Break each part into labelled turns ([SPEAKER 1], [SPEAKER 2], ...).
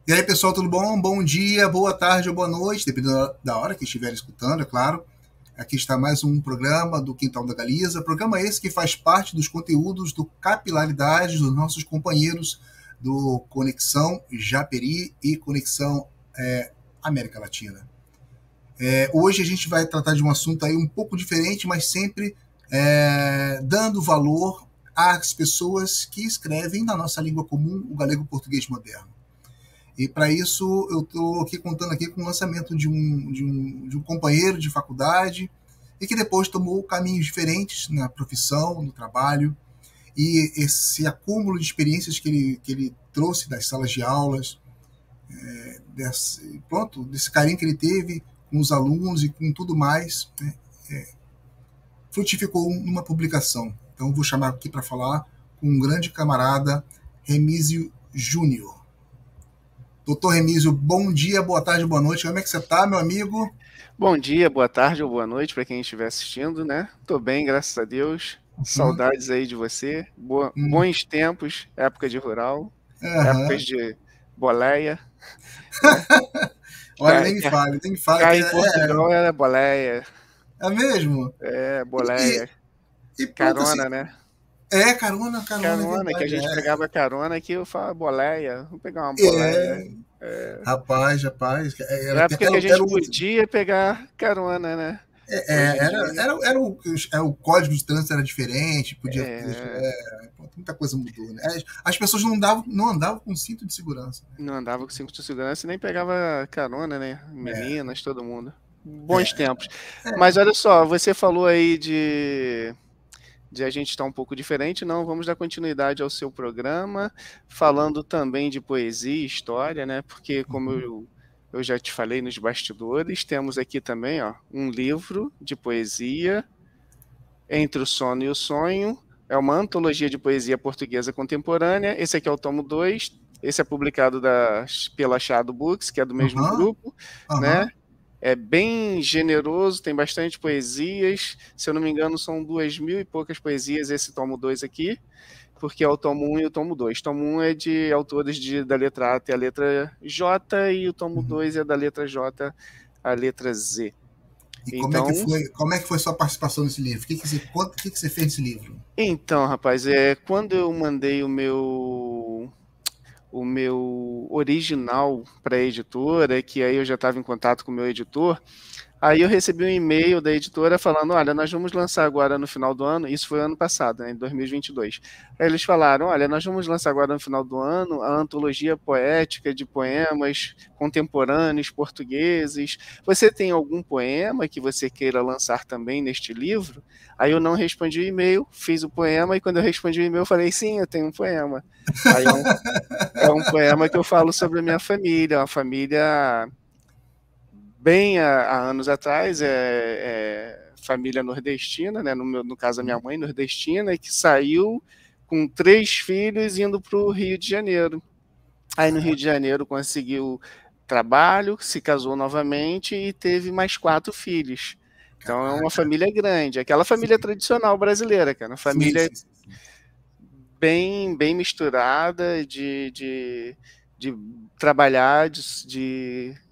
[SPEAKER 1] E aí, pessoal, tudo bom? Bom dia, boa tarde ou boa noite, dependendo da hora que estiver escutando, é claro. Aqui está mais um programa do Quintal da Galiza. Programa esse que faz parte dos conteúdos do Capilaridade dos nossos companheiros do Conexão Japeri e Conexão América Latina. Hoje a gente vai tratar de um assunto aí um pouco diferente, mas sempre dando valor às pessoas que escrevem na nossa língua comum o galego-português moderno. E para isso eu estou aqui contando aqui com o lançamento de um companheiro de faculdade e que depois tomou caminhos diferentes na profissão, no trabalho, e esse acúmulo de experiências que ele trouxe das salas de aulas, desse carinho que ele teve com os alunos e com tudo mais, frutificou numa publicação. Então vou chamar aqui para falar com um grande camarada, Remísio Júnior. Doutor Remísio, bom dia, boa tarde, boa noite. Como é que você está, meu amigo?
[SPEAKER 2] Bom dia, boa tarde ou boa noite para quem estiver assistindo, né? Tô bem, graças a Deus. Saudades aí de você. Bons tempos, época de rural, épocas de boleia. Né?
[SPEAKER 1] Olha, nem me fale, nem me fale.
[SPEAKER 2] Cá em Portugal era boleia.
[SPEAKER 1] É mesmo?
[SPEAKER 2] Boleia.
[SPEAKER 1] E pronto,
[SPEAKER 2] carona,
[SPEAKER 1] assim,
[SPEAKER 2] né?
[SPEAKER 1] Carona, é verdade.
[SPEAKER 2] Que a gente pegava carona, que eu falava boleia. Vamos pegar uma boleia.
[SPEAKER 1] Rapaz.
[SPEAKER 2] Era época que a gente podia pegar carona, né?
[SPEAKER 1] O código de trânsito era diferente, podia. Muita coisa mudou, né? As pessoas não andavam com cinto de segurança.
[SPEAKER 2] Né? Não andavam com cinto de segurança e nem pegava carona, né? Meninas, todo mundo. Bons tempos. Mas olha só, você falou aí de a gente estar um pouco diferente, não, vamos dar continuidade ao seu programa, falando também de poesia e história, né? Porque como eu já te falei nos bastidores, temos aqui também um livro de poesia, Entre o Sono e o Sonho, é uma antologia de poesia portuguesa contemporânea, esse aqui é o tomo 2, esse é publicado pela Shadow Books, que é do mesmo grupo, né? É bem generoso, tem bastante poesias, se eu não me engano são 2.000 e poucas poesias esse tomo 2 aqui, porque é o tomo 1 e o tomo 2. O tomo 1 é de autores da letra A até a letra J, e o tomo 2 é da letra J à letra Z.
[SPEAKER 1] E então, como é que foi sua participação nesse livro? O que você fez nesse livro?
[SPEAKER 2] Então, rapaz, quando eu mandei o meu original para a editora, que aí eu já estava em contato com o meu editor, aí eu recebi um e-mail da editora falando, olha, nós vamos lançar agora no final do ano, isso foi ano passado, né, em 2022, aí eles falaram, olha, nós vamos lançar agora no final do ano a antologia poética de poemas contemporâneos portugueses, você tem algum poema que você queira lançar também neste livro? Aí eu não respondi o e-mail, fiz o poema, e quando eu respondi o e-mail eu falei, sim, eu tenho um poema. Aí é um poema que eu falo sobre a minha família, uma família bem há anos atrás, família nordestina, né? No caso, a minha mãe nordestina, que saiu com 3 filhos indo para o Rio de Janeiro. Aí no Rio de Janeiro conseguiu trabalho, se casou novamente e teve mais 4 filhos. Então é uma família grande, aquela família tradicional brasileira, cara, uma família bem misturada de trabalhar,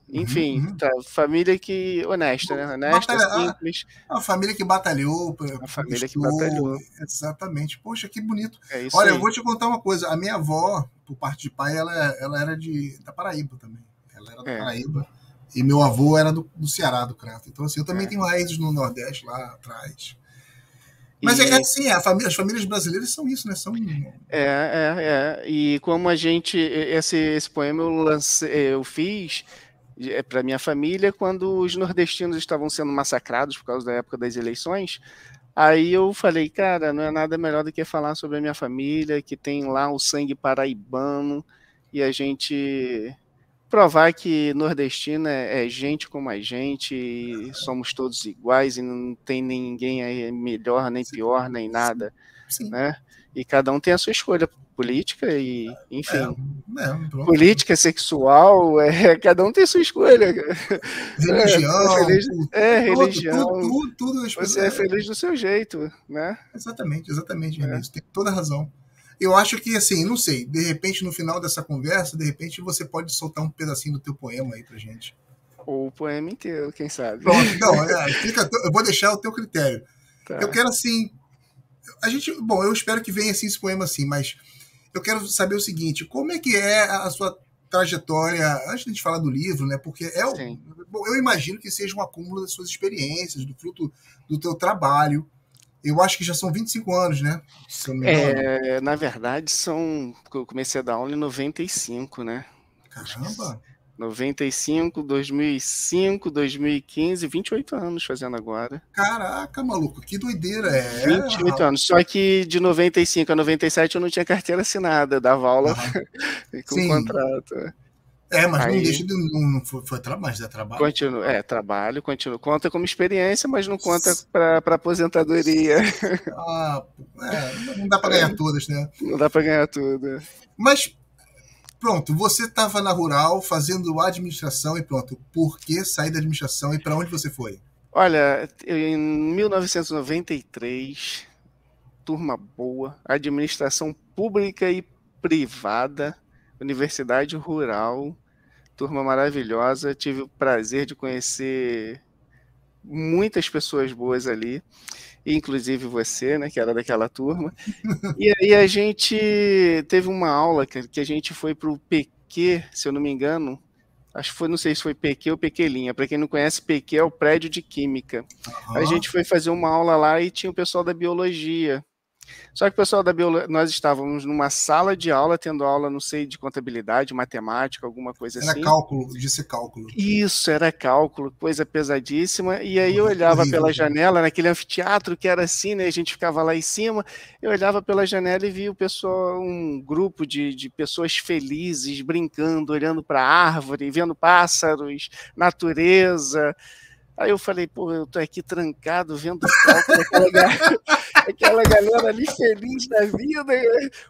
[SPEAKER 2] enfim, família que honesta, né? Honesta, simples.
[SPEAKER 1] A família que batalhou,
[SPEAKER 2] a família que batalhou.
[SPEAKER 1] Exatamente. Poxa, que bonito.
[SPEAKER 2] Olha,
[SPEAKER 1] eu vou te contar uma coisa. A minha avó, por parte de pai, ela era da Paraíba também. Ela era da Paraíba. E meu avô era do Ceará, do Crato. Então, assim, eu também tenho raízes no Nordeste, lá atrás. Mas assim, as famílias brasileiras são isso, né?
[SPEAKER 2] E como a gente... Esse poema eu fiz para minha família quando os nordestinos estavam sendo massacrados por causa da época das eleições. Aí eu falei, cara, não é nada melhor do que falar sobre a minha família, que tem lá o sangue paraibano, e a gente provar que nordestino é gente como a gente, e somos todos iguais, e não tem ninguém aí melhor, nem pior, nem nada.
[SPEAKER 1] Sim.
[SPEAKER 2] Né? E cada um tem a sua escolha política e, enfim, política, sexual, cada um tem sua escolha.
[SPEAKER 1] Religião,
[SPEAKER 2] religião.
[SPEAKER 1] Tudo
[SPEAKER 2] você é feliz do seu jeito, né?
[SPEAKER 1] Exatamente, Vinícius, tem toda a razão. Eu acho que, assim, não sei, de repente, no final dessa conversa, de repente você pode soltar um pedacinho do teu poema aí pra gente.
[SPEAKER 2] Ou o poema inteiro, quem sabe.
[SPEAKER 1] Pronto, não, eu vou deixar o teu critério.
[SPEAKER 2] Tá.
[SPEAKER 1] Eu quero, assim, bom, eu espero que venha assim esse poema assim, mas eu quero saber o seguinte, como é que é a sua trajetória, antes de a gente falar do livro, né? Porque bom, eu imagino que seja um acúmulo das suas experiências, do fruto do teu trabalho. Eu acho que já são 25 anos, né? Se eu não me engano.
[SPEAKER 2] Na verdade, eu comecei a dar aula em 95, né?
[SPEAKER 1] Caramba!
[SPEAKER 2] 95, 2005, 2015, 28 anos fazendo agora.
[SPEAKER 1] Caraca, maluco, que doideira.
[SPEAKER 2] 28 anos. Só que de 95 a 97 eu não tinha carteira assinada, eu dava aula com contrato.
[SPEAKER 1] Mas aí, não deixa de. Não foi mas é trabalho.
[SPEAKER 2] Trabalho, conta como experiência, mas não conta para aposentadoria.
[SPEAKER 1] Não dá para ganhar todas, né?
[SPEAKER 2] Não dá para ganhar tudo.
[SPEAKER 1] Mas, pronto, você estava na Rural fazendo administração e pronto. Por que sair da administração e para onde você foi?
[SPEAKER 2] Olha, em 1993, turma boa, administração pública e privada, Universidade Rural, turma maravilhosa, tive o prazer de conhecer muitas pessoas boas ali, inclusive você, né, que era daquela turma. E aí a gente teve uma aula que a gente foi para o PQ, se eu não me engano, acho que foi, não sei se foi PQ ou PQ-linha. Para quem não conhece, PQ é o prédio de Química. A gente foi fazer uma aula lá e tinha o pessoal da Biologia. Só que o pessoal da Biologia, nós estávamos numa sala de aula, tendo aula, não sei, de contabilidade, matemática, alguma coisa assim.
[SPEAKER 1] Era cálculo, disse cálculo.
[SPEAKER 2] Isso, era cálculo, coisa pesadíssima. E aí eu olhava pela janela, naquele anfiteatro que era assim, né? A gente ficava lá em cima, eu olhava pela janela e via o pessoal, um grupo de pessoas felizes, brincando, olhando para a árvore, vendo pássaros, natureza. Aí eu falei, pô, eu tô aqui trancado, vendo cálculo, aquela galera ali feliz da vida.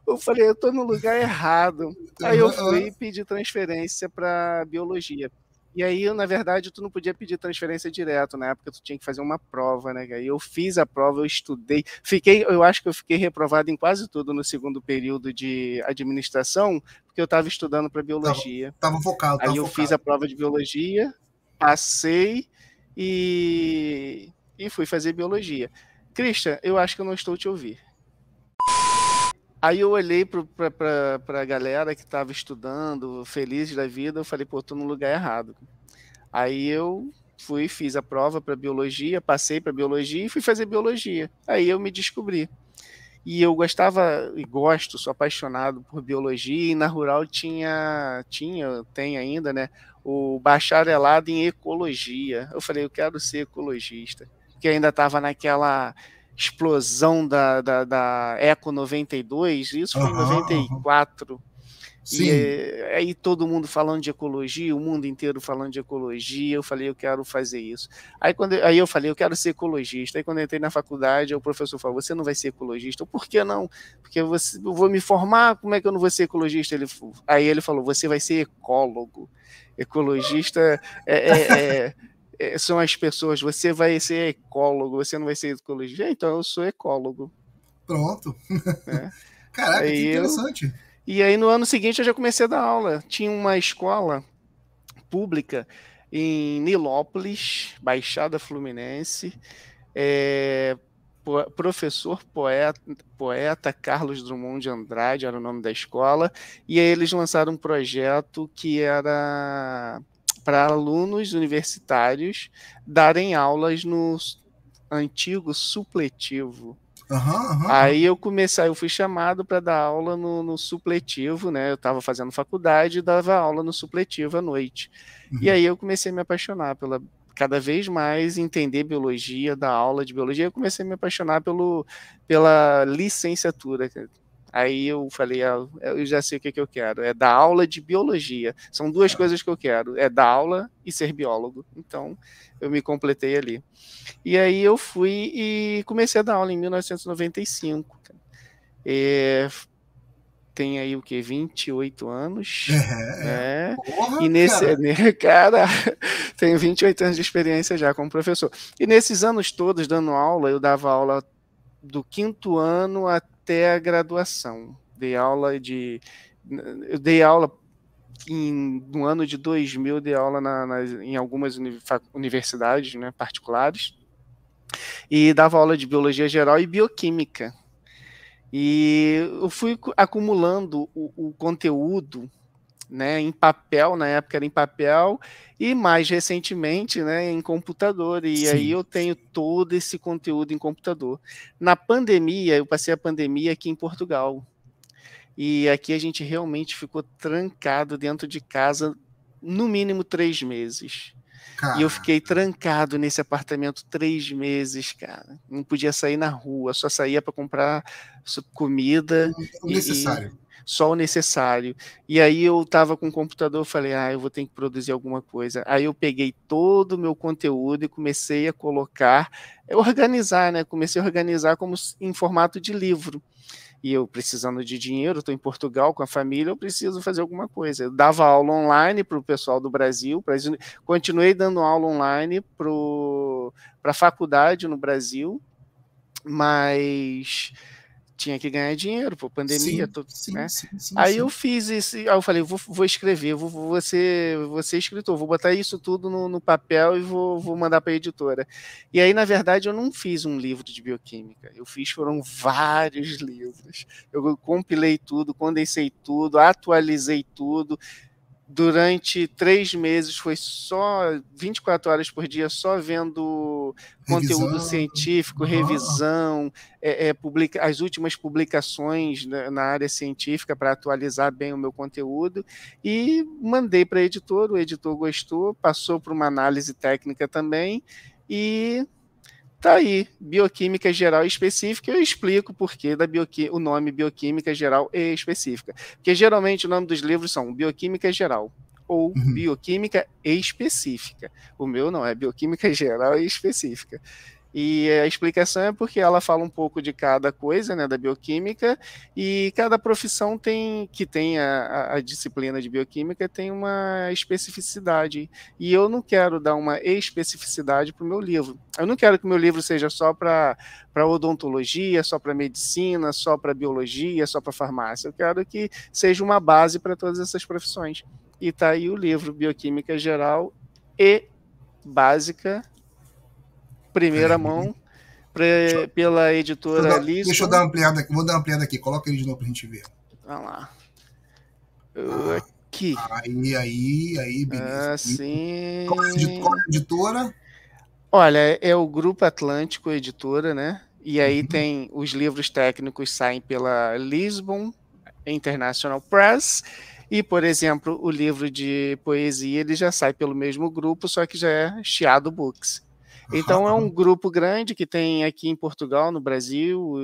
[SPEAKER 2] Eu falei, eu tô no lugar errado. Aí eu fui e pedi transferência para Biologia. E aí, na verdade, tu não podia pedir transferência direto, na época tu tinha que fazer uma prova, né? Aí eu fiz a prova, eu estudei, eu acho que eu fiquei reprovado em quase tudo no segundo período de administração, porque eu estava estudando para Biologia.
[SPEAKER 1] Tava focado.
[SPEAKER 2] Aí eu fiz a prova de Biologia, passei, e fui fazer Biologia. Christian, eu acho que eu não estou te ouvindo. Aí eu olhei para a galera que estava estudando, feliz da vida, eu falei, pô, tô no lugar errado. Aí eu fiz a prova para Biologia, passei para Biologia e fui fazer Biologia. Aí eu me descobri. E eu gostava e gosto, sou apaixonado por Biologia, e na Rural tem ainda, né, o bacharelado em Ecologia. Eu falei, eu quero ser ecologista, porque ainda estava naquela explosão da Eco 92, isso foi em 94,
[SPEAKER 1] Sim.
[SPEAKER 2] E aí todo mundo falando de ecologia, o mundo inteiro falando de ecologia, eu falei, eu quero fazer isso. Aí eu falei, eu quero ser ecologista. Aí quando eu entrei na faculdade, o professor falou, você não vai ser ecologista. Por que não? Porque eu vou me formar, como é que eu não vou ser ecologista? Aí ele falou, você vai ser ecólogo. Ecologista são as pessoas, você vai ser ecólogo, você não vai ser ecologista. Então eu sou ecólogo.
[SPEAKER 1] Pronto. Caraca, que interessante.
[SPEAKER 2] E aí, no ano seguinte, eu já comecei a dar aula. Tinha uma escola pública em Nilópolis, Baixada Fluminense, professor poeta Carlos Drummond de Andrade, era o nome da escola, e aí eles lançaram um projeto que era para alunos universitários darem aulas no antigo supletivo. Aí eu fui chamado para dar aula no supletivo, né? Eu estava fazendo faculdade e dava aula no supletivo à noite. E aí eu comecei a me apaixonar cada vez mais entender biologia, dar aula de biologia. Eu comecei a me apaixonar pela licenciatura. Aí eu falei, eu já sei o que eu quero, é dar aula de biologia. São duas coisas que eu quero, é dar aula e ser biólogo. Então eu me completei ali. E aí eu fui e comecei a dar aula em 1995. Tem aí o quê? 28 anos.
[SPEAKER 1] Porra,
[SPEAKER 2] e nesse cara, tenho 28 anos de experiência já como professor. E nesses anos todos dando aula, eu dava aula do 5º ano até a graduação. Eu dei aula no ano de 2000, dei aula em algumas universidades, né, particulares, e dava aula de biologia geral e bioquímica. E eu fui acumulando o conteúdo, né, em papel, na época era em papel, e mais recentemente, né, em computador, e aí eu tenho todo esse conteúdo em computador. Na pandemia, eu passei a pandemia aqui em Portugal, e aqui a gente realmente ficou trancado dentro de casa, no mínimo 3 meses. E eu fiquei trancado nesse apartamento 3 meses, cara. Não podia sair na rua, só saía para comprar comida.
[SPEAKER 1] O necessário.
[SPEAKER 2] Só o necessário. E aí eu estava com o computador, falei, eu vou ter que produzir alguma coisa. Aí eu peguei todo o meu conteúdo e comecei a organizar, né? Comecei a organizar como em formato de livro. E eu precisando de dinheiro, estou em Portugal com a família, eu preciso fazer alguma coisa. Eu dava aula online para o pessoal do Brasil, continuei dando aula online para a faculdade no Brasil, mas tinha que ganhar dinheiro, por pandemia.
[SPEAKER 1] Sim.
[SPEAKER 2] Aí eu fiz isso, aí eu falei, vou escrever, vou ser escritor, vou botar isso tudo no papel e vou mandar para a editora. E aí, na verdade, eu não fiz um livro de bioquímica, foram vários livros. Eu compilei tudo, condensei tudo, atualizei tudo. Durante 3 meses foi só 24 horas por dia, só vendo conteúdo científico, revisão, as últimas publicações na área científica para atualizar bem o meu conteúdo, e mandei para a editora, o editor gostou, passou por uma análise técnica também, e tá aí, bioquímica geral e específica. Eu explico por que o nome bioquímica geral e específica. Porque geralmente o nome dos livros são bioquímica geral ou bioquímica específica. O meu não, é bioquímica geral e específica. E a explicação é porque ela fala um pouco de cada coisa, né, da bioquímica, e cada profissão que tem a disciplina de bioquímica tem uma especificidade. E eu não quero dar uma especificidade para o meu livro. Eu não quero que o meu livro seja só para odontologia, só para medicina, só para biologia, só para farmácia. Eu quero que seja uma base para todas essas profissões. E está aí o livro Bioquímica Geral e Básica, primeira mão, pela editora Lisbon.
[SPEAKER 1] Deixa eu dar uma ampliada aqui, vou dar uma ampliada aqui, coloca ele de novo pra gente ver.
[SPEAKER 2] Vamos lá. Aqui.
[SPEAKER 1] Aí, beleza.
[SPEAKER 2] Assim...
[SPEAKER 1] Qual é a editora?
[SPEAKER 2] Olha, é o Grupo Atlântico Editora, né? E aí tem os livros técnicos saem pela Lisbon International Press, e, por exemplo, o livro de poesia ele já sai pelo mesmo grupo, só que já é Chiado Books. Então é um grupo grande que tem aqui em Portugal, no Brasil,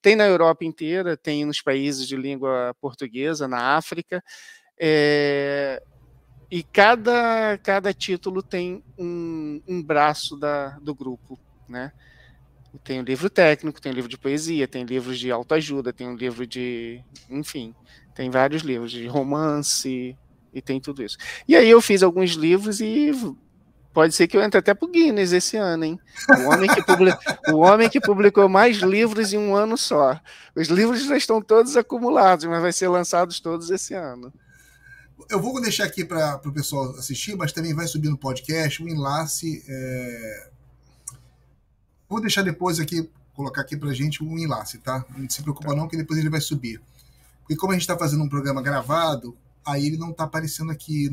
[SPEAKER 2] tem na Europa inteira, tem nos países de língua portuguesa, na África, e cada título tem um braço do grupo, né? Tem um livro técnico, tem um livro de poesia, tem livros de autoajuda, tem um livro enfim, tem vários livros de romance e tem tudo isso. E aí eu fiz alguns livros e pode ser que eu entre até pro Guinness esse ano, hein? O homem que publicou mais livros em um ano só. Os livros já estão todos acumulados, mas vai ser lançados todos esse ano.
[SPEAKER 1] Eu vou deixar aqui para o pessoal assistir, mas também vai subir no podcast o enlace. Vou deixar depois aqui, colocar aqui pra gente um enlace, tá? Não se preocupa não, que depois ele vai subir. Porque como a gente está fazendo um programa gravado, aí ele não está aparecendo aqui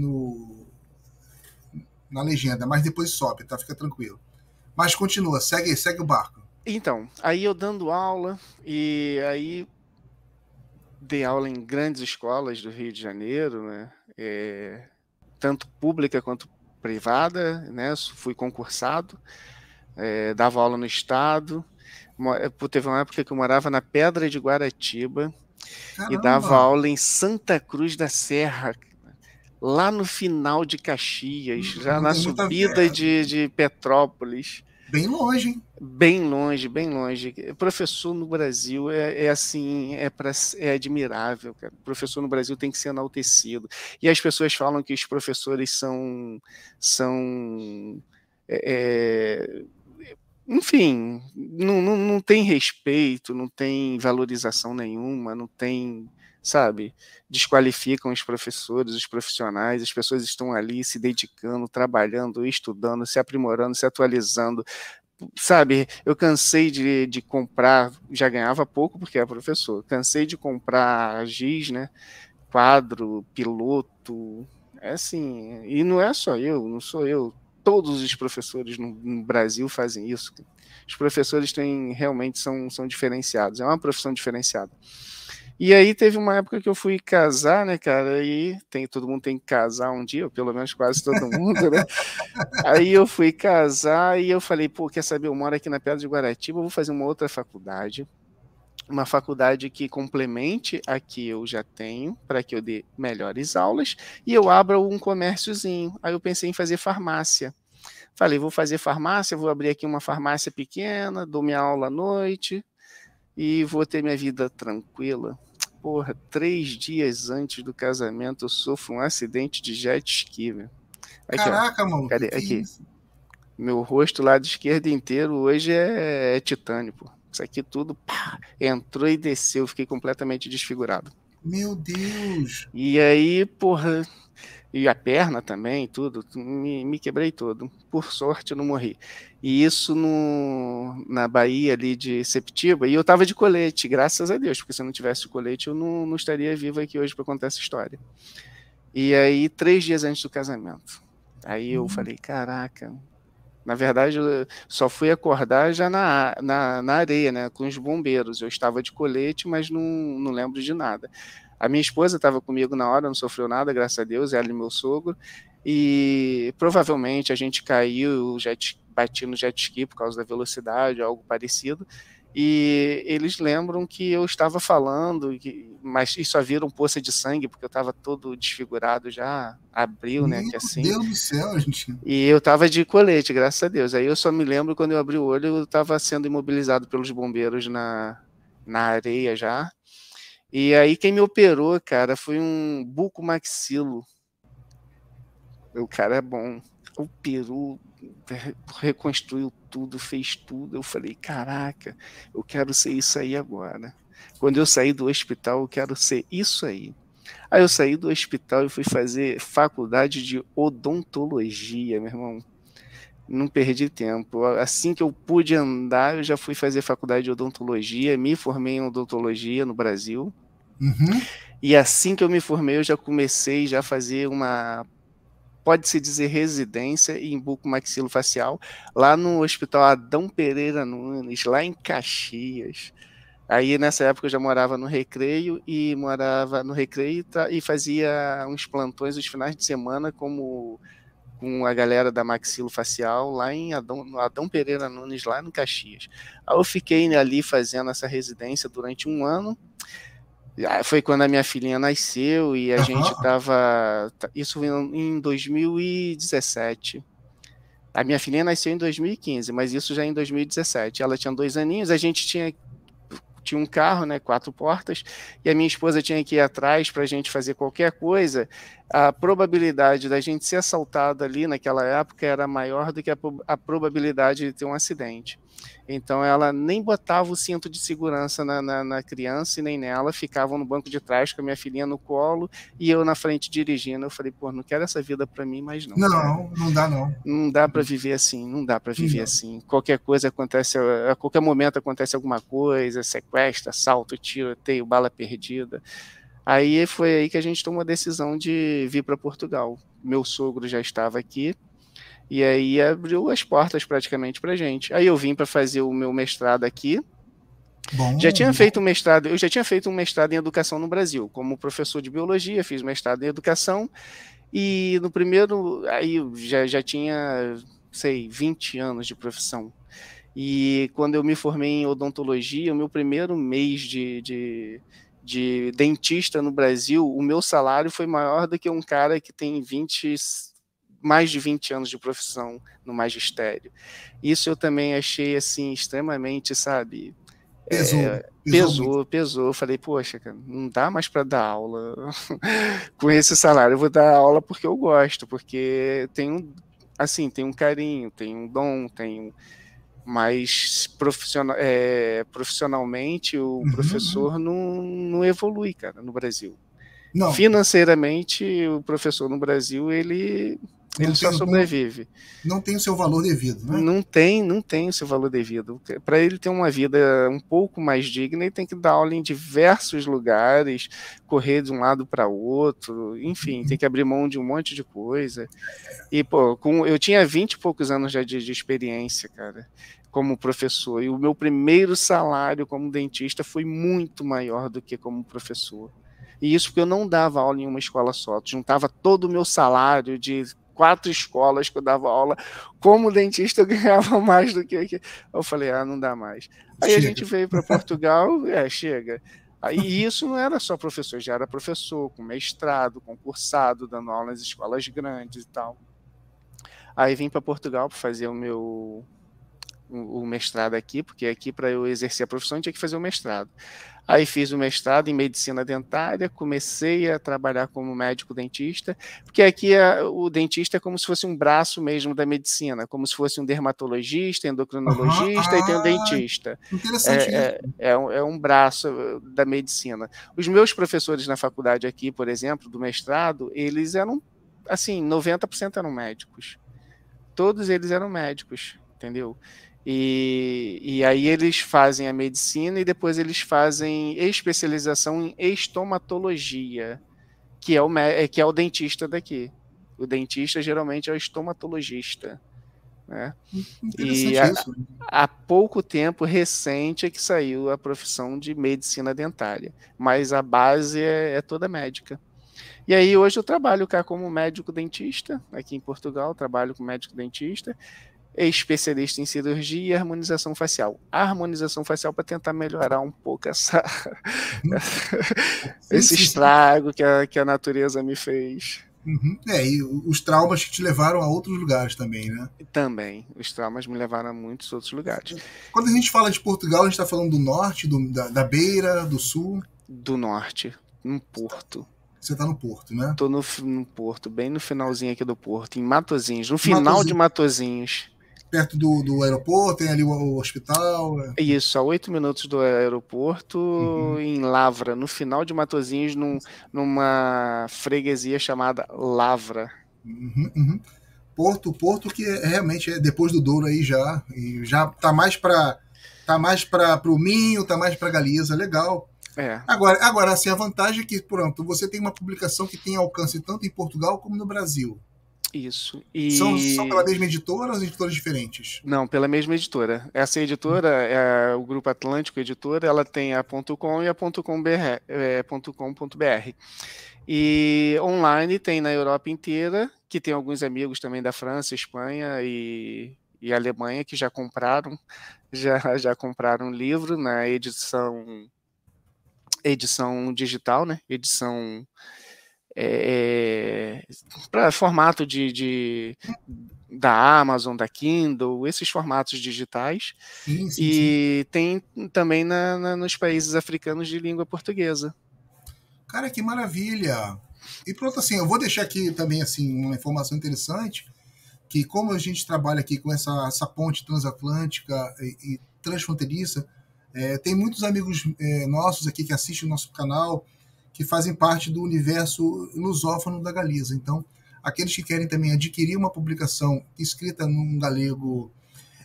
[SPEAKER 1] na legenda, mas depois sobe, tá? Fica tranquilo. Mas continua, segue o barco.
[SPEAKER 2] Então, aí eu dando aula, e aí dei aula em grandes escolas do Rio de Janeiro, né? Tanto pública quanto privada, né? Fui concursado, dava aula no estado. Teve uma época que eu morava na Pedra de Guaratiba. Caramba. E dava aula em Santa Cruz da Serra, lá no final de Caxias, já na subida de Petrópolis.
[SPEAKER 1] Bem longe, hein?
[SPEAKER 2] Bem longe, bem longe. Professor no Brasil assim, é admirável, cara. Professor no Brasil tem que ser enaltecido. E as pessoas falam que os professores são enfim, não tem respeito, não tem valorização nenhuma, não tem, sabe, desqualificam os professores, os profissionais, as pessoas estão ali se dedicando, trabalhando, estudando, se aprimorando, se atualizando, sabe, eu cansei de comprar, já ganhava pouco porque era professor, cansei de comprar giz, né, quadro, piloto, é assim, e não é só eu, não sou eu, todos os professores no Brasil fazem isso. Os professores realmente são diferenciados, é uma profissão diferenciada. E aí teve uma época que eu fui casar, né, cara, e todo mundo tem que casar um dia, ou pelo menos quase todo mundo, né? Aí eu fui casar e eu falei, pô, quer saber, eu moro aqui na Pedra de Guaratiba, eu vou fazer uma outra faculdade, uma faculdade que complemente a que eu já tenho, para que eu dê melhores aulas, e eu abra um comérciozinho. Aí eu pensei em fazer farmácia. Falei, vou fazer farmácia, vou abrir aqui uma farmácia pequena, dou minha aula à noite e vou ter minha vida tranquila. Porra, 3 dias antes do casamento eu sofro um acidente de jet ski, velho. Aqui, ó.
[SPEAKER 1] Caraca, maluco,
[SPEAKER 2] Cadê?
[SPEAKER 1] que
[SPEAKER 2] Aqui.
[SPEAKER 1] isso?
[SPEAKER 2] Meu rosto lado esquerdo inteiro hoje é titânio, pô. Isso aqui tudo pá, entrou e desceu, fiquei completamente desfigurado.
[SPEAKER 1] Meu Deus!
[SPEAKER 2] E aí, porra, e a perna também, tudo, me quebrei todo. Por sorte, eu não morri. E isso na Bahia ali de Septiba, e eu tava de colete, graças a Deus, porque se eu não tivesse colete, eu não estaria vivo aqui hoje para contar essa história. E aí, 3 dias antes do casamento. Aí eu falei, caraca. Na verdade, eu só fui acordar já na areia, né, com os bombeiros. Eu estava de colete, mas não lembro de nada. A minha esposa estava comigo na hora, não sofreu nada, graças a Deus, ela e meu sogro. E provavelmente a gente caiu, bati no jet ski por causa da velocidade, algo parecido. E eles lembram que eu estava falando, mas só viram poça de sangue, porque eu estava todo desfigurado já, abriu, né, que assim.
[SPEAKER 1] Meu Deus do céu, gente.
[SPEAKER 2] E eu estava de colete, graças a Deus. Aí eu só me lembro quando eu abri o olho, eu estava sendo imobilizado pelos bombeiros na areia já. E aí quem me operou, cara, foi um bucomaxilo. O cara é bom. Operou, reconstruiu tudo, fez tudo. Eu falei, caraca, eu quero ser isso aí agora. Quando eu saí do hospital, eu quero ser isso aí. Aí eu saí do hospital e fui fazer faculdade de odontologia, meu irmão. Não perdi tempo. Assim que eu pude andar, eu já fui fazer faculdade de odontologia, me formei em odontologia no Brasil.
[SPEAKER 1] Uhum.
[SPEAKER 2] E assim que eu me formei, eu já comecei já a fazer pode-se dizer, residência em bucomaxilofacial, lá no Hospital Adão Pereira Nunes, lá em Caxias. Aí nessa época eu já morava no Recreio e fazia uns plantões os finais de semana com a galera da maxilofacial lá no Adão Pereira Nunes, lá no Caxias. Aí eu fiquei ali fazendo essa residência durante 1 ano. Foi quando a minha filhinha nasceu e a gente estava... Isso foi em 2017. A minha filhinha nasceu em 2015, mas isso já em 2017. Ela tinha 2 aninhos, a gente tinha um carro, né, 4 portas, e a minha esposa tinha que ir atrás para a gente fazer qualquer coisa. A probabilidade da gente ser assaltado ali naquela época era maior do que a probabilidade de ter um acidente. Então ela nem botava o cinto de segurança na criança e nem nela, ficavam no banco de trás com a minha filhinha no colo e eu na frente dirigindo. Eu falei, pô, não quero essa vida para mim mais não.
[SPEAKER 1] Não dá não.
[SPEAKER 2] Não dá para viver assim, não dá para viver assim. Qualquer coisa acontece, a qualquer momento acontece alguma coisa, sequestro, assalto, tiroteio, bala perdida. Aí foi aí que a gente tomou a decisão de vir para Portugal. Meu sogro já estava aqui, e aí abriu as portas praticamente para a gente. Aí eu vim para fazer o meu mestrado aqui. Já tinha feito um mestrado, eu já tinha feito um mestrado em educação no Brasil, como professor de biologia, fiz mestrado em educação, e no primeiro, aí já tinha, sei, 20 anos de profissão. E quando eu me formei em odontologia, o meu primeiro mês de dentista no Brasil, o meu salário foi maior do que um cara que tem mais de 20 anos de profissão no magistério. Isso eu também achei, assim, extremamente, sabe... Pesou. Falei, poxa, cara, não dá mais para dar aula com esse salário. Eu vou dar aula porque eu gosto, porque tem um carinho, tem um dom, mas profissionalmente o professor não evolui, cara, no Brasil.
[SPEAKER 1] Não.
[SPEAKER 2] Financeiramente, o professor no Brasil, ele só sobrevive.
[SPEAKER 1] Não tem o seu valor devido, né?
[SPEAKER 2] Não tem o seu valor devido. Para ele ter uma vida um pouco mais digna, ele tem que dar aula em diversos lugares, correr de um lado para outro, enfim, tem que abrir mão de um monte de coisa. E, pô, eu tinha 20 e poucos anos já de experiência, cara, como professor, e o meu primeiro salário como dentista foi muito maior do que como professor. E isso porque eu não dava aula em uma escola só, juntava todo o meu salário de 4 escolas que eu dava aula, como dentista eu ganhava mais do que... Eu falei, não dá mais. Aí a gente veio para Portugal, chega. Aí isso não era só professor, já era professor, com mestrado, concursado, dando aula nas escolas grandes e tal. Aí vim para Portugal para fazer o mestrado aqui, porque aqui para eu exercer a profissão eu tinha que fazer o mestrado. Aí fiz o mestrado em medicina dentária, comecei a trabalhar como médico dentista, porque aqui o dentista é como se fosse um braço mesmo da medicina, como se fosse um dermatologista, endocrinologista e tem um dentista.
[SPEAKER 1] Interessante isso.
[SPEAKER 2] É um braço da medicina. Os meus professores na faculdade aqui, por exemplo, do mestrado, eles eram, assim, 90% eram médicos. Todos eles eram médicos, entendeu? E aí eles fazem a medicina e depois eles fazem especialização em estomatologia, que é o dentista daqui. O dentista geralmente é o estomatologista, né?
[SPEAKER 1] Interessante isso.
[SPEAKER 2] Há pouco tempo recente é que saiu a profissão de medicina dentária, mas a base é toda médica. E aí hoje eu trabalho cá como médico dentista, aqui em Portugal, trabalho como médico dentista, especialista em cirurgia e harmonização facial. A harmonização facial para tentar melhorar um pouco esse estrago que a natureza me fez.
[SPEAKER 1] E os traumas que te levaram a outros lugares também, né?
[SPEAKER 2] Também. Os traumas me levaram a muitos outros lugares.
[SPEAKER 1] Quando a gente fala de Portugal, a gente está falando do norte, da beira, do sul?
[SPEAKER 2] Do norte, no Porto.
[SPEAKER 1] Você está no Porto, né?
[SPEAKER 2] Estou no Porto, bem no finalzinho aqui do Porto, em Matosinhos, no final de Matosinhos.
[SPEAKER 1] Perto do aeroporto, tem ali o hospital.
[SPEAKER 2] Isso, a 8 minutos do aeroporto, em Lavra, no final de Matosinhos, numa freguesia chamada Lavra.
[SPEAKER 1] Porto que realmente é depois do Douro aí já, e já tá mais para o Minho, tá mais para Galiza, legal. Agora assim, a vantagem é que, pronto, você tem uma publicação que tem alcance tanto em Portugal como no Brasil.
[SPEAKER 2] Isso.
[SPEAKER 1] São pela mesma editora ou as editoras diferentes?
[SPEAKER 2] Não, pela mesma editora. Essa editora, é o Grupo Atlântico Editora, ela tem a .com e a .com.br. E online tem na Europa inteira, que tem alguns amigos também da França, Espanha e Alemanha que já compraram livro na edição digital, né? Edição para formato da Amazon, da Kindle, esses formatos digitais.
[SPEAKER 1] Sim.
[SPEAKER 2] Tem também nos países africanos de língua portuguesa.
[SPEAKER 1] Cara, que maravilha! E pronto, assim, eu vou deixar aqui também assim uma informação interessante, que como a gente trabalha aqui com essa ponte transatlântica e transfronteiriça, tem muitos amigos nossos aqui que assistem o nosso canal, que fazem parte do universo lusófono da Galiza. Então, aqueles que querem também adquirir uma publicação escrita num galego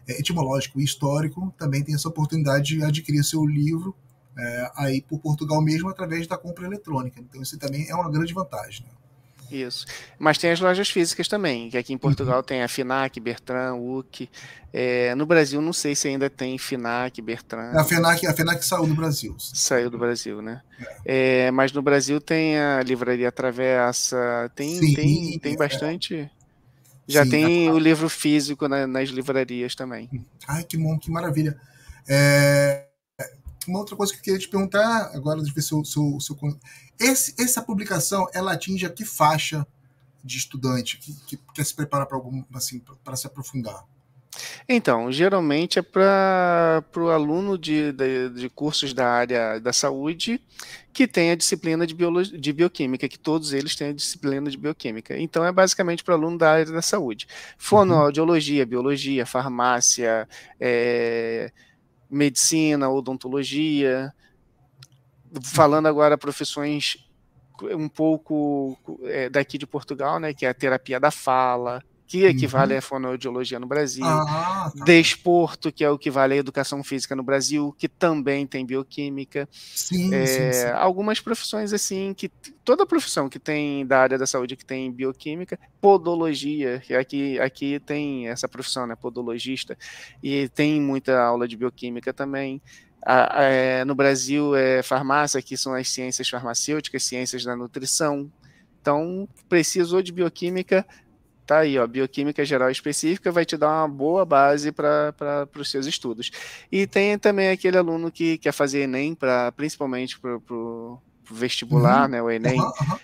[SPEAKER 1] etimológico e histórico, também tem essa oportunidade de adquirir seu livro aí por Portugal mesmo, através da compra eletrônica. Então, isso também é uma grande vantagem, né?
[SPEAKER 2] Isso. Mas tem as lojas físicas também, que aqui em Portugal tem a FINAC, Bertrand, UC. No Brasil, não sei se ainda tem FINAC, Bertrand.
[SPEAKER 1] A FINAC saiu do Brasil.
[SPEAKER 2] Saiu do Brasil, né? Mas no Brasil tem a Livraria Travessa, tem bastante. Já tem o livro físico nas livrarias também.
[SPEAKER 1] Ai, que bom, que maravilha. Uma outra coisa que eu queria te perguntar, agora de ver essa publicação, ela atinge a que faixa de estudante que quer se preparar para algum, assim, para se aprofundar?
[SPEAKER 2] Então, geralmente é para o aluno de cursos da área da saúde que tem a disciplina de bioquímica, que todos eles têm a disciplina de bioquímica. Então, é basicamente para o aluno da área da saúde. Fonoaudiologia, biologia, farmácia, medicina, odontologia. Falando agora profissões um pouco daqui de Portugal, né, que é a terapia da fala, que equivale à fonoaudiologia no Brasil,
[SPEAKER 1] Tá.
[SPEAKER 2] desporto, que é o que vale à educação física no Brasil, que também tem bioquímica.
[SPEAKER 1] Sim.
[SPEAKER 2] Algumas profissões assim, que toda profissão que tem da área da saúde que tem bioquímica, podologia, que aqui tem essa profissão, né, podologista, e tem muita aula de bioquímica também. No Brasil é farmácia, que são as ciências farmacêuticas, ciências da nutrição. Então, precisou de bioquímica, tá aí, ó, bioquímica geral específica vai te dar uma boa base para os seus estudos. E tem também aquele aluno que quer fazer Enem, principalmente para o vestibular, né, o Enem,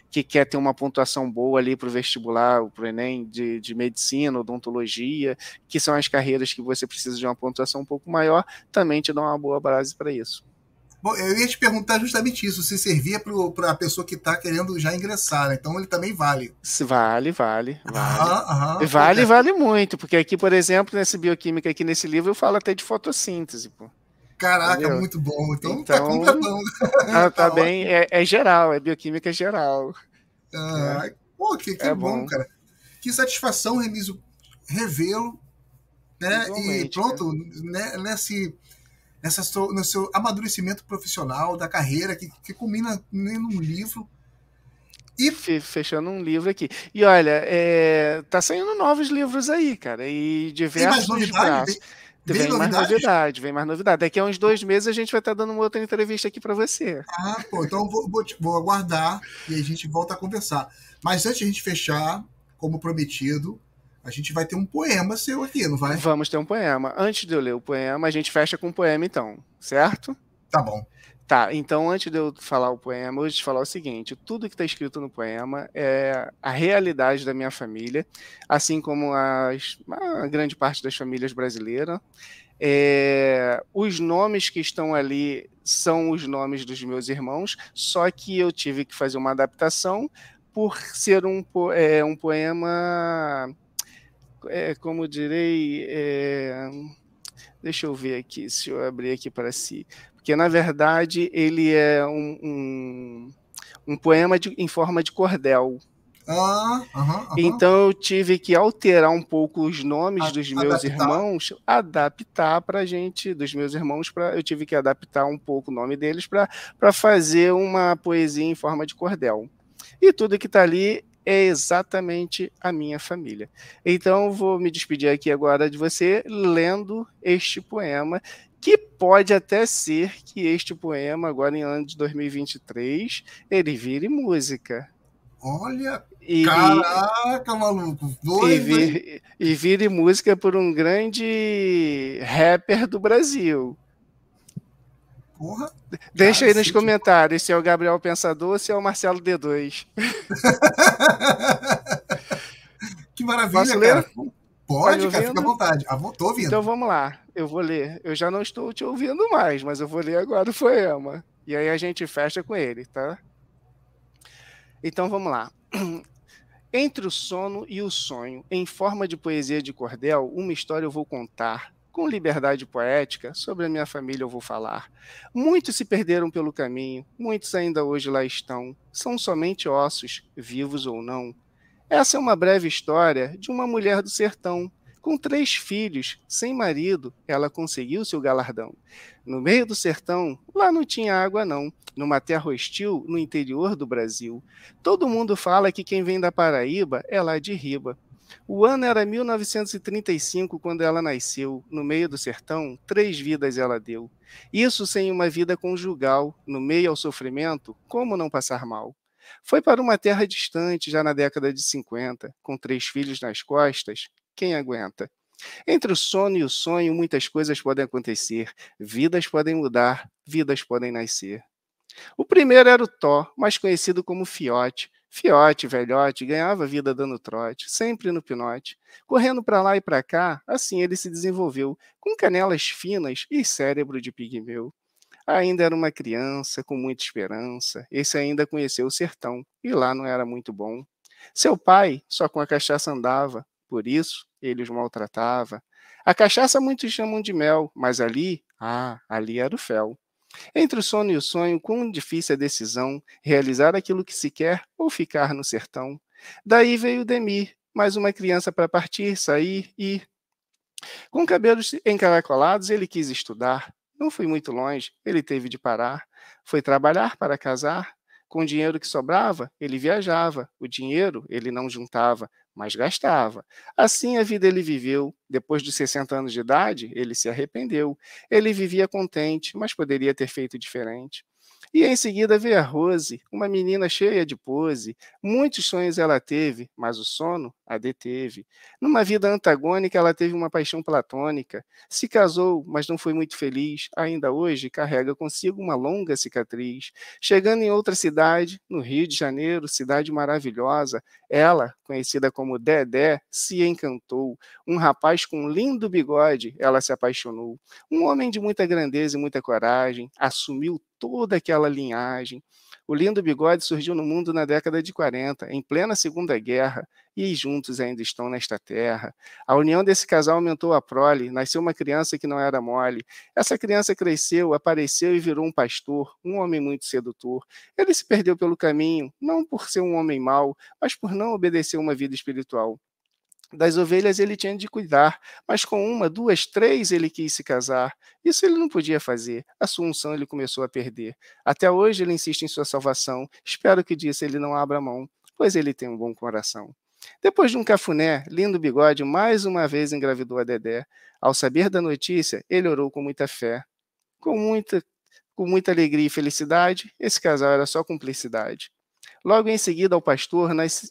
[SPEAKER 2] que quer ter uma pontuação boa ali para o vestibular, para o Enem, de medicina, odontologia, que são as carreiras que você precisa de uma pontuação um pouco maior, também te dão uma boa base para isso.
[SPEAKER 1] Bom, eu ia te perguntar justamente isso, se servia para a pessoa que está querendo já ingressar, né? Então ele também vale.
[SPEAKER 2] Vale. Vale muito, porque aqui, por exemplo, nessa bioquímica, aqui nesse livro, eu falo até de fotossíntese, pô.
[SPEAKER 1] Caraca, entendeu? Muito bom. Então tá completão.
[SPEAKER 2] Tá bem, é geral, é bioquímica geral.
[SPEAKER 1] Pô, que bom, cara. Que satisfação, Remísio, revê-lo, né? Igualmente, e pronto, né, no seu amadurecimento profissional, da carreira, que culmina num livro.
[SPEAKER 2] E fechando um livro aqui. E olha, tá saindo novos livros aí, cara, e diversos braços. Vem mais novidade. Daqui a uns 2 meses a gente vai estar dando uma outra entrevista aqui para você.
[SPEAKER 1] Pô, então vou aguardar e a gente volta a conversar. Mas antes de a gente fechar, como prometido, a gente vai ter um poema seu aqui, não vai?
[SPEAKER 2] Vamos ter um poema. Antes de eu ler o poema, a gente fecha com um poema então, certo?
[SPEAKER 1] Tá bom.
[SPEAKER 2] Tá, então antes de eu falar o poema, eu vou te falar o seguinte: tudo que está escrito no poema é a realidade da minha família, assim como a grande parte das famílias brasileiras. Os nomes que estão ali são os nomes dos meus irmãos, só que eu tive que fazer uma adaptação por ser um poema, como direi, deixa eu ver aqui, se eu abrir aqui para si. Porque, na verdade, ele é um poema em forma de cordel. Então, eu tive que alterar um pouco os nomes dos meus irmãos, adaptar para a gente, dos meus irmãos, eu tive que adaptar um pouco o nome deles para fazer uma poesia em forma de cordel. E tudo que está ali é exatamente a minha família. Então, eu vou me despedir aqui agora de você, lendo este poema, que pode até ser que este poema, agora em ano de 2023, ele vire música.
[SPEAKER 1] Olha, caraca, maluco!
[SPEAKER 2] E vire música por um grande rapper do Brasil.
[SPEAKER 1] Porra!
[SPEAKER 2] Deixa aí nos comentários se é o Gabriel Pensador ou se é o Marcelo D2.
[SPEAKER 1] Que maravilha, cara! Pode, cara, fica à vontade. Tô ouvindo.
[SPEAKER 2] Então vamos lá, eu vou ler. Eu já não estou te ouvindo mais, mas eu vou ler agora o poema. E aí a gente fecha com ele, tá? Então vamos lá. Entre o sono e o sonho, em forma de poesia de cordel, uma história eu vou contar. Com liberdade poética, sobre a minha família eu vou falar. Muitos se perderam pelo caminho, muitos ainda hoje lá estão. São somente ossos, vivos ou não. Essa é uma breve história de uma mulher do sertão. Com 3 filhos, sem marido, ela conseguiu seu galardão. No meio do sertão, lá não tinha água não, numa terra hostil, no interior do Brasil. Todo mundo fala que quem vem da Paraíba é lá de Riba. O ano era 1935, quando ela nasceu. No meio do sertão, 3 vidas ela deu. Isso sem uma vida conjugal, no meio ao sofrimento, como não passar mal? Foi para uma terra distante, já na década de 50, com 3 filhos nas costas, quem aguenta? Entre o sono e o sonho, muitas coisas podem acontecer, vidas podem mudar, vidas podem nascer. O primeiro era o Tó, mais conhecido como Fiote. Fiote, velhote, ganhava vida dando trote, sempre no pinote. Correndo para lá e para cá, assim ele se desenvolveu, com canelas finas e cérebro de pigmeu. Ainda era uma criança, com muita esperança, esse ainda conheceu o sertão, e lá não era muito bom. Seu pai só com a cachaça andava, por isso ele os maltratava. A cachaça muitos chamam de mel, mas ali era o fel. Entre o sono e o sonho, quão difícil a decisão, realizar aquilo que se quer ou ficar no sertão. Daí veio Demir, mais uma criança para partir, sair e... Com cabelos encaracolados, ele quis estudar. Não foi muito longe, ele teve de parar. Foi trabalhar para casar. Com o dinheiro que sobrava, ele viajava. O dinheiro ele não juntava, mas gastava. Assim a vida ele viveu. Depois dos 60 anos de idade, ele se arrependeu. Ele vivia contente, mas poderia ter feito diferente. E em seguida veio a Rose, uma menina cheia de pose. Muitos sonhos ela teve, mas o sono a deteve. Numa vida antagônica, ela teve uma paixão platônica. Se casou, mas não foi muito feliz. Ainda hoje carrega consigo uma longa cicatriz. Chegando em outra cidade, no Rio de Janeiro, cidade maravilhosa, ela, conhecida como Dedé, se encantou. Um rapaz com um lindo bigode, ela se apaixonou. Um homem de muita grandeza e muita coragem, assumiu toda aquela linhagem. O lindo bigode surgiu no mundo na década de 40, em plena Segunda Guerra, e juntos ainda estão nesta terra. A união desse casal aumentou a prole, nasceu uma criança que não era mole. Essa criança cresceu, apareceu e virou um pastor, um homem muito sedutor. Ele se perdeu pelo caminho, não por ser um homem mau, mas por não obedecer uma vida espiritual. Das ovelhas ele tinha de cuidar, mas com uma, duas, três ele quis se casar. Isso ele não podia fazer. A sua unção ele começou a perder. Até hoje ele insiste em sua salvação. Espero que disso ele não abra mão, pois ele tem um bom coração. Depois de um cafuné, lindo bigode mais uma vez engravidou a Dedé. Ao saber da notícia, ele orou com muita fé. Com muita alegria e felicidade, esse casal era só cumplicidade. Logo em seguida ao pastor,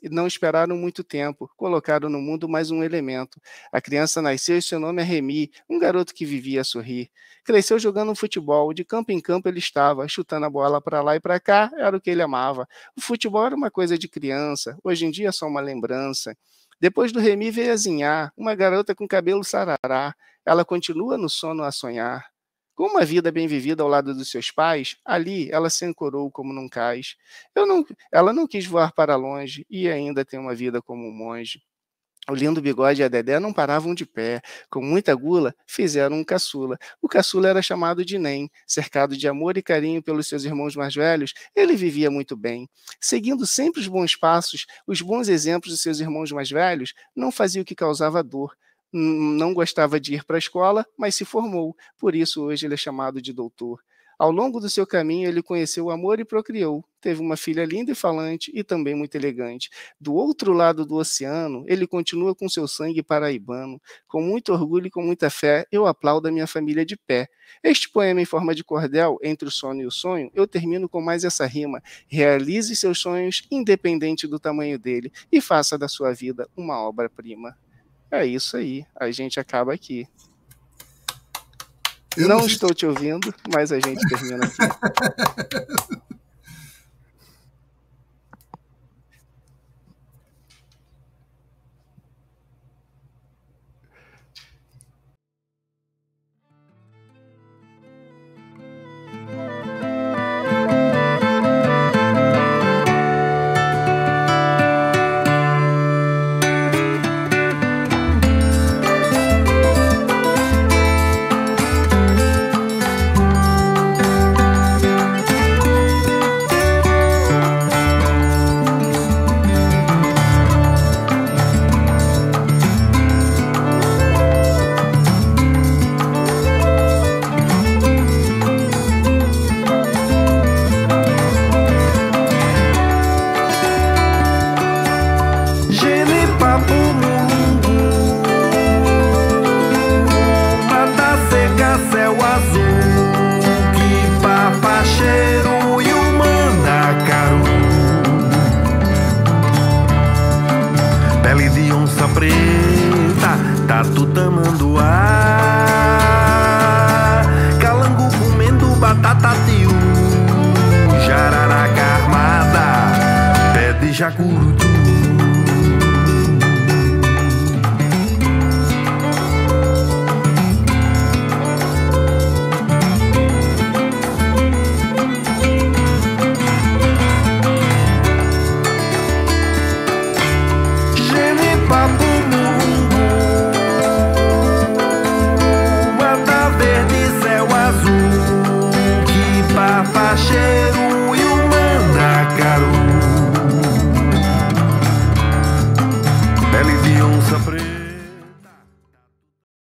[SPEAKER 2] não esperaram muito tempo, colocaram no mundo mais um elemento. A criança nasceu e seu nome é Remy, um garoto que vivia a sorrir. Cresceu jogando futebol, de campo em campo ele estava, chutando a bola para lá e para cá, era o que ele amava. O futebol era uma coisa de criança, hoje em dia é só uma lembrança. Depois do Remy veio a Zinhá, uma garota com cabelo sarará. Ela continua no sono a sonhar. Com uma vida bem vivida ao lado dos seus pais, ali ela se ancorou como num cais. Ela não quis voar para longe e ainda tem uma vida como um monge. O lindo bigode e a Dedé não paravam de pé. Com muita gula, fizeram um caçula. O caçula era chamado de Nem. Cercado de amor e carinho pelos seus irmãos mais velhos, ele vivia muito bem. Seguindo sempre os bons passos, os bons exemplos de seus irmãos mais velhos, não fazia o que causava dor. Não gostava de ir para a escola, mas se formou. Por isso, hoje ele é chamado de doutor. Ao longo do seu caminho, ele conheceu o amor e procriou. Teve uma filha linda e falante e também muito elegante. Do outro lado do oceano, ele continua com seu sangue paraibano. Com muito orgulho e com muita fé, eu aplaudo a minha família de pé. Este poema em forma de cordel, entre o sono e o sonho, eu termino com mais essa rima. Realize seus sonhos, independente do tamanho dele, e faça da sua vida uma obra-prima. É isso aí, a gente acaba aqui. Eu não estou te ouvindo, mas a gente termina aqui.
[SPEAKER 3] Jacurudi.